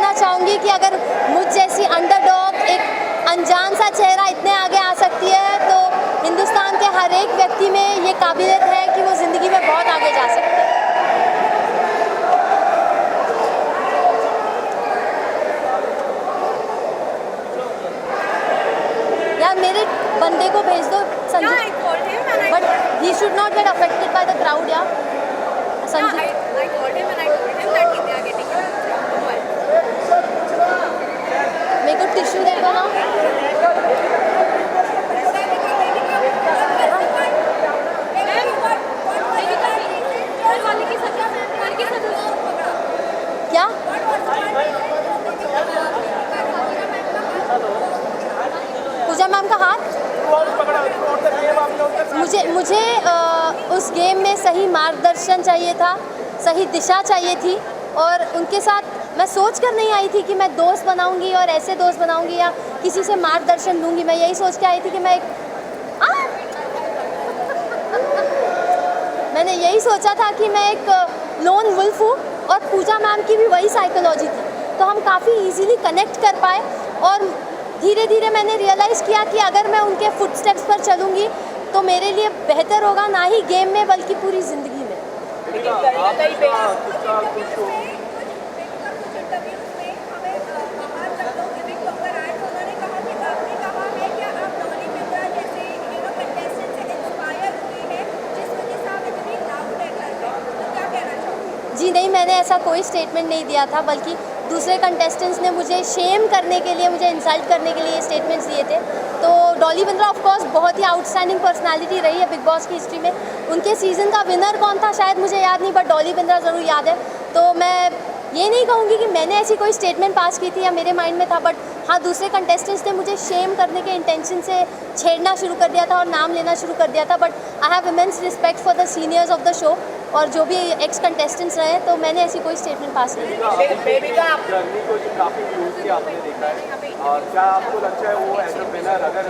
कहना चाहूँगी कि अगर मुझ जैसी अंडरडॉग एक अनजान सा चेहरा इतने आगे आ सकती है तो हिंदुस्तान के हर एक व्यक्ति में ये काबिलियत है कि वो ज़िंदगी में बहुत आगे जा सकते हैं। यार मेरे बंदे को भेज दो Sanjay, but he should not get affected by the crowd. या संजय, मेरे को टिश्यू दे दो ना। क्या पूजा मैम का हाथ? मुझे उस गेम में सही मार्गदर्शन चाहिए था, सही दिशा चाहिए थी, और उनके साथ मैं सोच कर नहीं आई थी कि मैं दोस्त बनाऊंगी और ऐसे दोस्त बनाऊंगी या किसी से मार्गदर्शन दूंगी। मैं यही सोच के आई थी कि मैंने यही सोचा था कि मैं एक लोन वुल्फ हूँ, और पूजा मैम की भी वही साइकोलॉजी थी, तो हम काफ़ी इजीली कनेक्ट कर पाए। और धीरे धीरे मैंने रियलाइज़ किया कि अगर मैं उनके फुटस्टेप्स पर चलूँगी तो मेरे लिए बेहतर होगा, ना ही गेम में बल्कि पूरी ज़िंदगी में। जी नहीं, मैंने ऐसा कोई स्टेटमेंट नहीं दिया था, बल्कि दूसरे कंटेस्टेंट्स ने मुझे शेम करने के लिए, मुझे इंसल्ट करने के लिए ये स्टेटमेंट्स दिए थे। तो डॉली बिंद्रा ऑफ कोर्स बहुत ही आउटस्टैंडिंग पर्सनालिटी रही है बिग बॉस की हिस्ट्री में। उनके सीज़न का विनर कौन था शायद मुझे याद नहीं, बट डॉली बिंद्रा ज़रूर याद है। तो मैं ये नहीं कहूँगी कि मैंने ऐसी कोई स्टेटमेंट पास की थी या मेरे माइंड में था, बट हाँ, दूसरे कंटेस्टेंट्स ने मुझे शेम करने के इंटेंशन से छेड़ना शुरू कर दिया था और नाम लेना शुरू कर दिया था। But I have immense respect for the seniors of the show और जो भी एक्स कंटेस्टेंट्स रहे, तो मैंने ऐसी कोई स्टेटमेंट पास नहीं की। जर्नी को काफ़ी यूज किया आपने देखा है, और क्या आपको लगता है वो एज अ विनर अगर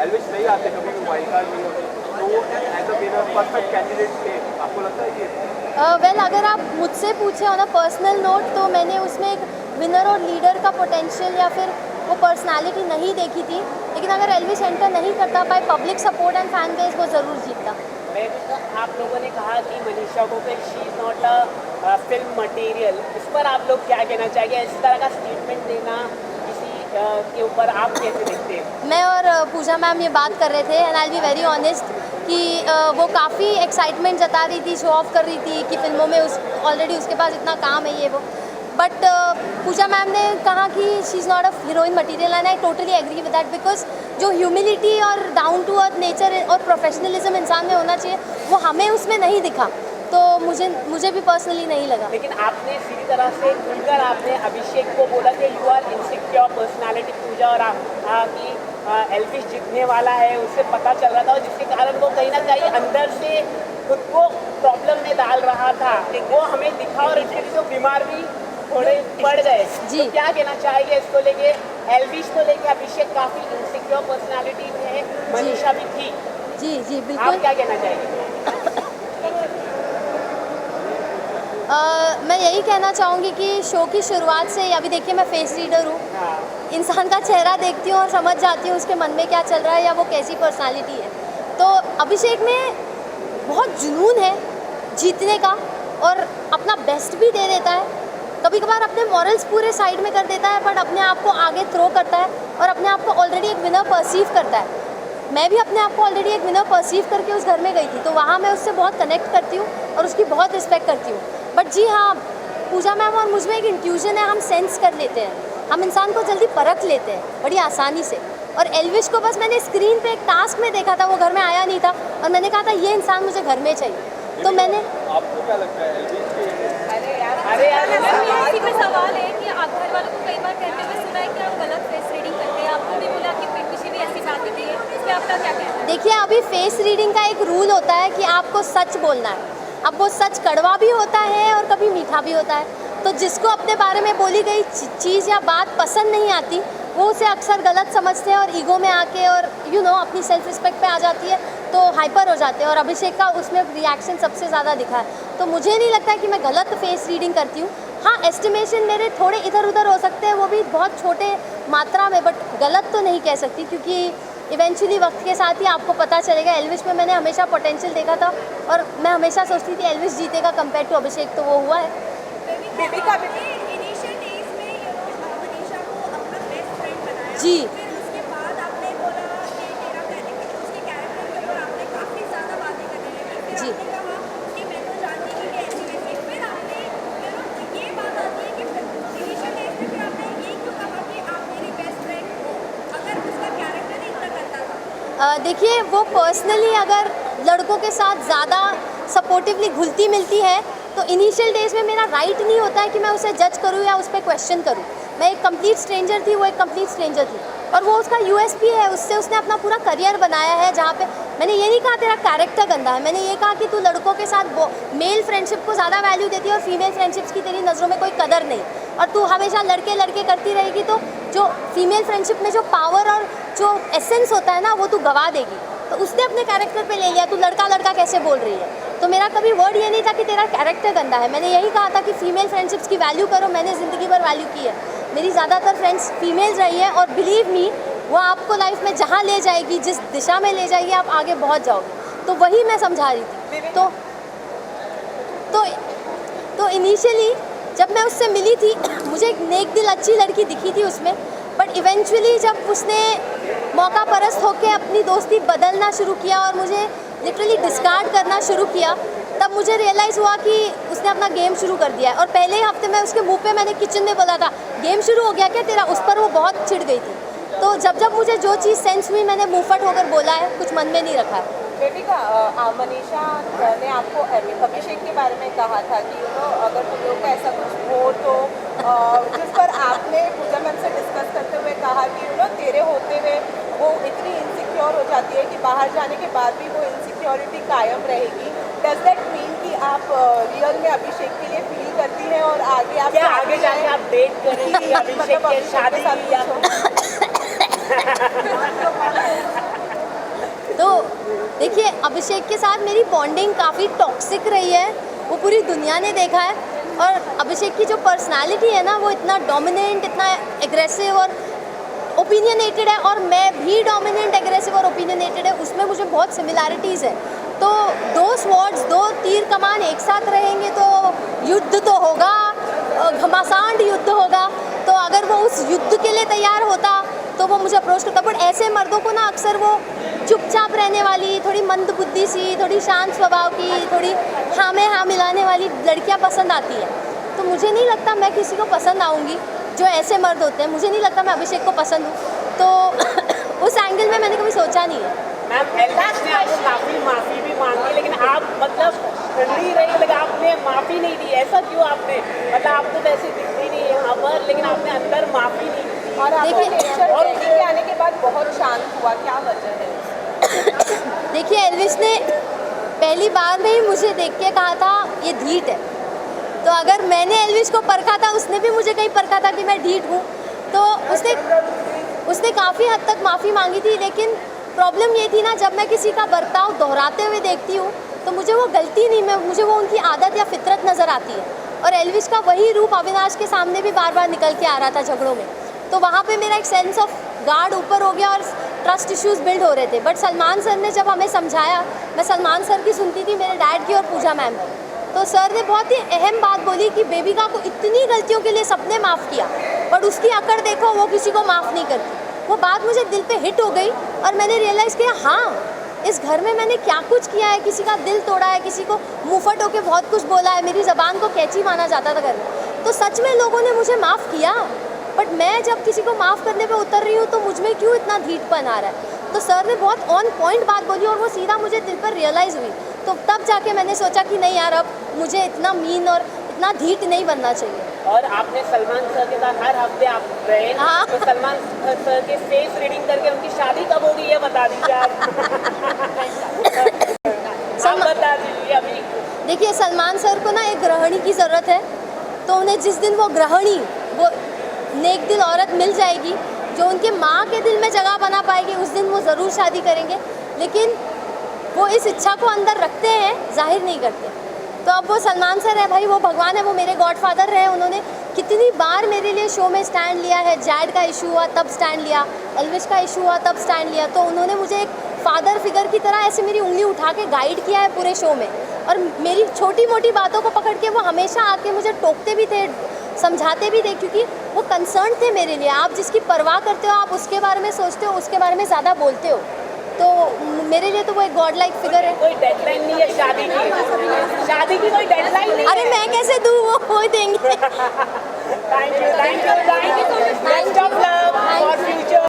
एल्विश नहीं आते, कभी भी वाइल्ड कार्ड नहीं होते, तो वो as a winner perfect candidate थे, आपको लगता है ये? वेल, अगर आप मुझसे पूछे ऑन अ पर्सनल नोट, तो मैंने उसमें एक विनर और लीडर का पोटेंशियल या फिर वो पर्सनालिटी नहीं देखी थी। लेकिन अगर एल्विश एंटर नहीं करता, by public support and fan base वो ज़रूर जीतता। आप लोगों ने कहा कि मनीषा कोकिल she is not a film material, इस पर आप लोग क्या कहना चाहेंगे? इस तरह का स्टेटमेंट देना किसी के ऊपर आप कैसे देखते हैं? मैं और पूजा मैम ये बात कर रहे थे, and I will be very honest कि वो काफ़ी एक्साइटमेंट जता रही थी, शो ऑफ कर रही थी कि फिल्मों में ऑलरेडी उसके पास इतना काम है ये वो। बट पूजा मैम ने कहा कि she is not a heroine material, and I totally agree with that, because जो ह्यूमिलिटी और डाउन टू अर्थ नेचर और प्रोफेशनलिज्म इंसान में होना चाहिए, वो हमें उसमें नहीं दिखा। तो मुझे भी पर्सनली नहीं लगा। लेकिन आपने सीधी तरह से खुलकर आपने अभिषेक को बोला कि यू आर इनसिक्योर पर्सनालिटी पूजा, और कि एल्विश जीतने वाला है, उससे पता चल रहा था, और जिसके कारण वो कहीं ना कहीं अंदर से खुद को प्रॉब्लम में डाल रहा था, वो हमें दिखा, और इसके लिए तो बीमार भी थोड़े पड़ गए। जी, तो क्या कहना चाहिए इसको लेके? एल्विश को लेके अभिषेक काफ़ी इनसिक्योर पर्सनालिटी में है, मनीषा भी थी। जी जी आप बिल्कुल। क्या कहना चाहिए? मैं यही कहना चाहूँगी कि शो की शुरुआत से अभी देखिए, मैं फेस रीडर हूँ, इंसान का चेहरा देखती हूँ और समझ जाती हूँ उसके मन में क्या चल रहा है या वो कैसी पर्सनालिटी है। तो अभिषेक में बहुत जुनून है जीतने का, और अपना बेस्ट भी दे देता है। कभी कभार अपने मॉरल्स पूरे साइड में कर देता है, बट अपने आप को आगे थ्रो करता है और अपने आप को ऑलरेडी एक विनर परसीव करता है। मैं भी अपने आप को ऑलरेडी एक विनर परसीव करके उस घर में गई थी, तो वहाँ मैं उससे बहुत कनेक्ट करती हूँ और उसकी बहुत रिस्पेक्ट करती हूँ। बट जी हाँ, पूजा मैम और मुझ में एक इंट्यूजन है, हम सेंस कर लेते हैं, हम इंसान को जल्दी परख लेते हैं बड़ी आसानी से। और एल्विश को बस मैंने स्क्रीन पे एक टास्क में देखा था, वो घर में आया नहीं था, और मैंने कहा था ये इंसान मुझे घर में चाहिए। तो मैंने, आपको क्या लगता है एल्विश के? अरे यार इसी पे सवाल है कि आप घर वालों को कई बार कहते हुए सुना है कि आप गलत फेस रीडिंग करते हैं, आपको भी बोला कि पीछे भी ऐसी बात होती है, इस पर आपका क्या कहना है? देखिए, अभी फेस रीडिंग का एक रूल होता है कि आपको सच बोलना है। अब वो सच कड़वा भी होता है और कभी मीठा भी होता है। तो जिसको अपने बारे में बोली गई चीज़ या बात पसंद नहीं आती, वो उसे अक्सर गलत समझते हैं और ईगो में आके और अपनी सेल्फ रिस्पेक्ट पे आ जाती है, तो हाइपर हो जाते हैं। और अभिषेक का उसमें रिएक्शन सबसे ज़्यादा दिखा है। तो मुझे नहीं लगता कि मैं गलत फेस रीडिंग करती हूँ। हाँ, एस्टिमेशन मेरे थोड़े इधर उधर हो सकते हैं, वो भी बहुत छोटे मात्रा में, बट गलत तो नहीं कह सकती, क्योंकि इवेंचुअली वक्त के साथ ही आपको पता चलेगा। एल्विश में मैंने हमेशा पोटेंशियल देखा था और मैं हमेशा सोचती थी एल्विश जीतेगा कंपेयर टू अभिषेक, तो वो हुआ है। बेबिका इनिशियल डेज में मनीषा को अपना बेस्ट फ्रेंड बनाया, जी। फिर उसके बाद आपने बोला कि तेरा उसके कैरेक्टर के ऊपर आपने काफ़ी ज़्यादा बातें करने लगी, फिर जी। आपने कहा कि मैं तो जानती हूँ कि ऐसी वैसी, फिर आपने ये बात आती है कि इनिशियल डेज में फिर आपने ये क्यों कहा कि आप मेरी बेस्ट फ्रेंड हो, अगर उसका कैरेक्टर ही इतना करता था? देखिए, वो पर्सनली अगर लड़कों के साथ ज़्यादा सपोर्टिवली घुलती मिलती है तो इनिशियल डेज में मेरा राइट नहीं होता है कि मैं उसे जज करूँ या उस पर क्वेश्चन करूँ। मैं एक कंप्लीट स्ट्रेंजर थी, वो एक कंप्लीट स्ट्रेंजर थी, और वो उसका यूएसपी है, उससे उसने अपना पूरा करियर बनाया है। जहाँ पे मैंने ये नहीं कहा तेरा कैरेक्टर गंदा है, मैंने ये कहा कि तू लड़कों के साथ मेल फ्रेंडशिप को ज़्यादा वैल्यू देती है और फीमेल फ्रेंडशिप्स की तेरी नज़रों में कोई कदर नहीं, और तू हमेशा लड़के लड़के करती रहेगी तो जो फीमेल फ्रेंडशिप में जो पावर और जो एसेंस होता है ना, वो तू गवा देगी। तो उसने अपने कैरेक्टर पे ले लिया, तू लड़का लड़का कैसे बोल रही है। तो मेरा कभी वर्ड ये नहीं था कि तेरा कैरेक्टर गंदा है, मैंने यही कहा था कि फीमेल फ्रेंडशिप्स की वैल्यू करो। मैंने ज़िंदगी भर वैल्यू की है, मेरी ज़्यादातर फ्रेंड्स फीमेल्स रही है, और बिलीव मी वो आपको लाइफ में जहाँ ले जाएगी, जिस दिशा में ले जाएगी, आप आगे बहुत जाओगे। तो वही मैं समझा रही थी। तो इनिशियली जब मैं उससे मिली थी मुझे एक नेक दिल अच्छी लड़की दिखी थी उसमें, बट इवेंचुअली जब उसने मौका परस्त होकर अपनी दोस्ती बदलना शुरू किया और मुझे लिटरली डिस्कार्ड करना शुरू किया, तब मुझे रियलाइज़ हुआ कि उसने अपना गेम शुरू कर दिया है। और पहले ही हफ्ते में उसके मुंह पे मैंने किचन में बोला था, गेम शुरू हो गया क्या तेरा, उस पर वो बहुत चिढ़ गई थी। तो जब मुझे जो चीज़ सेंस हुई मैंने मुंहफट होकर बोला है, कुछ मन में नहीं रखा है। बेबिका, मनीषा ने आपको अभिषेक के बारे में कहा था कि अगर तुम लोग का ऐसा कुछ हो तो जिस पर आपने पूजा मैम से डिस्कस करते हुए कहा कि तेरे होते हुए वो इतनी इनसिक्योर हो जाती है कि बाहर जाने के बाद भी वो इनसिक्योरिटी कायम रहेगी। डज दैट मीन कि आप रियल में अभिषेक के लिए फील करती हैं और आगे आप क्या आगे जाके आप डेट करेंगी अभिषेक के शादी या तो देखिए, अभिषेक के साथ मेरी बॉन्डिंग काफ़ी टॉक्सिक रही है, वो पूरी दुनिया ने देखा है। और अभिषेक की जो पर्सनालिटी है ना, वो इतना डोमिनेंट, इतना एग्रेसिव और ओपिनियनेटेड है, और मैं भी डोमिनेंट, एग्रेसिव और ओपिनियनेटेड है, उसमें मुझे बहुत सिमिलैरिटीज़ है। तो दो स्वॉर्ड्स, दो तीर कमान एक साथ रहेंगे तो युद्ध तो होगा, घमासान युद्ध होगा। तो अगर वो उस युद्ध के लिए तैयार होता तो वो मुझे अप्रोच करता, बट ऐसे मर्दों को ना अक्सर वो चुपचाप रहने वाली, थोड़ी मंद बुद्धि सी, थोड़ी शांत स्वभाव की, थोड़ी हाँ में हाँ मिलाने वाली लड़कियां पसंद आती हैं। तो मुझे नहीं लगता मैं किसी को पसंद आऊँगी जो ऐसे मर्द होते हैं। मुझे नहीं लगता मैं अभिषेक को पसंद हूँ, तो उस एंगल में मैंने कभी सोचा नहीं है। मैम, एल्विश ने आपको काफ़ी माफ़ी भी मांगी, लेकिन आप मतलब नहीं रही, लेकिन आपने माफ़ी नहीं दी। ऐसा क्यों आपने, मतलब आपको वैसे दिखती नहीं है यहाँ पर, लेकिन आपने अंदर माफ़ी नहीं दी। और आपके नेचर और के आने के बाद बहुत शांत हुआ, क्या वजह है? देखिए, एल्विश ने पहली बार में ही मुझे देख के कहा था ये ढीठ है। तो अगर मैंने एल्विश को परखा था, उसने भी मुझे कहीं परखा था कि मैं ढीठ हूँ, तो उसने काफ़ी हद तक माफ़ी मांगी थी। लेकिन प्रॉब्लम ये थी ना, जब मैं किसी का बर्ताव दोहराते हुए देखती हूँ तो मुझे वो गलती नहीं, मुझे वो उनकी आदत या फितरत नज़र आती है। और एल्विश का वही रूप अविनाश के सामने भी बार बार निकल के आ रहा था झगड़ों में। तो वहाँ पे मेरा एक सेंस ऑफ गार्ड ऊपर हो गया और ट्रस्ट इश्यूज़ बिल्ड हो रहे थे। बट सलमान सर ने जब हमें समझाया, मैं सलमान सर की सुनती थी, मेरे डैड की और पूजा मैम की, तो सर ने बहुत ही अहम बात बोली कि बेबिका को इतनी गलतियों के लिए सबने माफ़ किया, बट उसकी अकड़ देखो, वो किसी को माफ़ नहीं करती। वो बात मुझे दिल पे हिट हो गई और मैंने रियलाइज़ किया, हाँ, इस घर में मैंने क्या कुछ किया है, किसी का दिल तोड़ा है, किसी को मुँहफट होकर बहुत कुछ बोला है, मेरी ज़बान को कैची माना जाता था घर में। तो सच में लोगों ने मुझे माफ़ किया, बट मैं जब किसी को माफ़ करने पे उतर रही हूँ तो मुझ में क्यों इतना ढीठपन आ रहा है। तो सर ने बहुत ऑन पॉइंट बात बोली और वो सीधा मुझे दिल पर रियलाइज़ हुई। तो तब जाके मैंने सोचा कि नहीं यार, अब मुझे इतना मीन और इतना ढीठ नहीं बनना चाहिए। और आपने सलमान सर के साथ हर हफ्ते आप गए, हाँ। तो सलमान सर के फेस रीडिंग करके उनकी शादी कब होगी ये बता दीजिए आप। बता दीजिए अभी। देखिए, सलमान सर को ना एक गृहिणी की ज़रूरत है, तो उन्हें जिस दिन वो गृहिणी, वो नेक दिल औरत मिल जाएगी जो उनके माँ के दिल में जगह बना पाएगी, उस दिन वो ज़रूर शादी करेंगे। लेकिन वो इस इच्छा को अंदर रखते हैं, जाहिर नहीं करते। तो अब वो सलमान सर है भाई, वो भगवान है, वो मेरे गॉडफादर रहे। उन्होंने कितनी बार मेरे लिए शो में स्टैंड लिया है। जैड का इशू हुआ तब स्टैंड लिया, एल्विश का इशू हुआ तब स्टैंड लिया। तो उन्होंने मुझे एक फादर फिगर की तरह ऐसे मेरी उंगली उठा के गाइड किया है पूरे शो में। और मेरी छोटी मोटी बातों को पकड़ के वो हमेशा आके मुझे टोकते भी थे, समझाते भी थे, क्योंकि वो कंसर्न थे मेरे लिए। आप जिसकी परवाह करते हो, आप उसके बारे में सोचते हो, उसके बारे में ज़्यादा बोलते हो। तो मेरे लिए तो वो एक गॉड लाइक फिगर है। कोई डेडलाइन नहीं है शादी की? शादी की कोई डेडलाइन नहीं अरे मैं कैसे दूँ, वो देंगे। Thank you best of luck for future.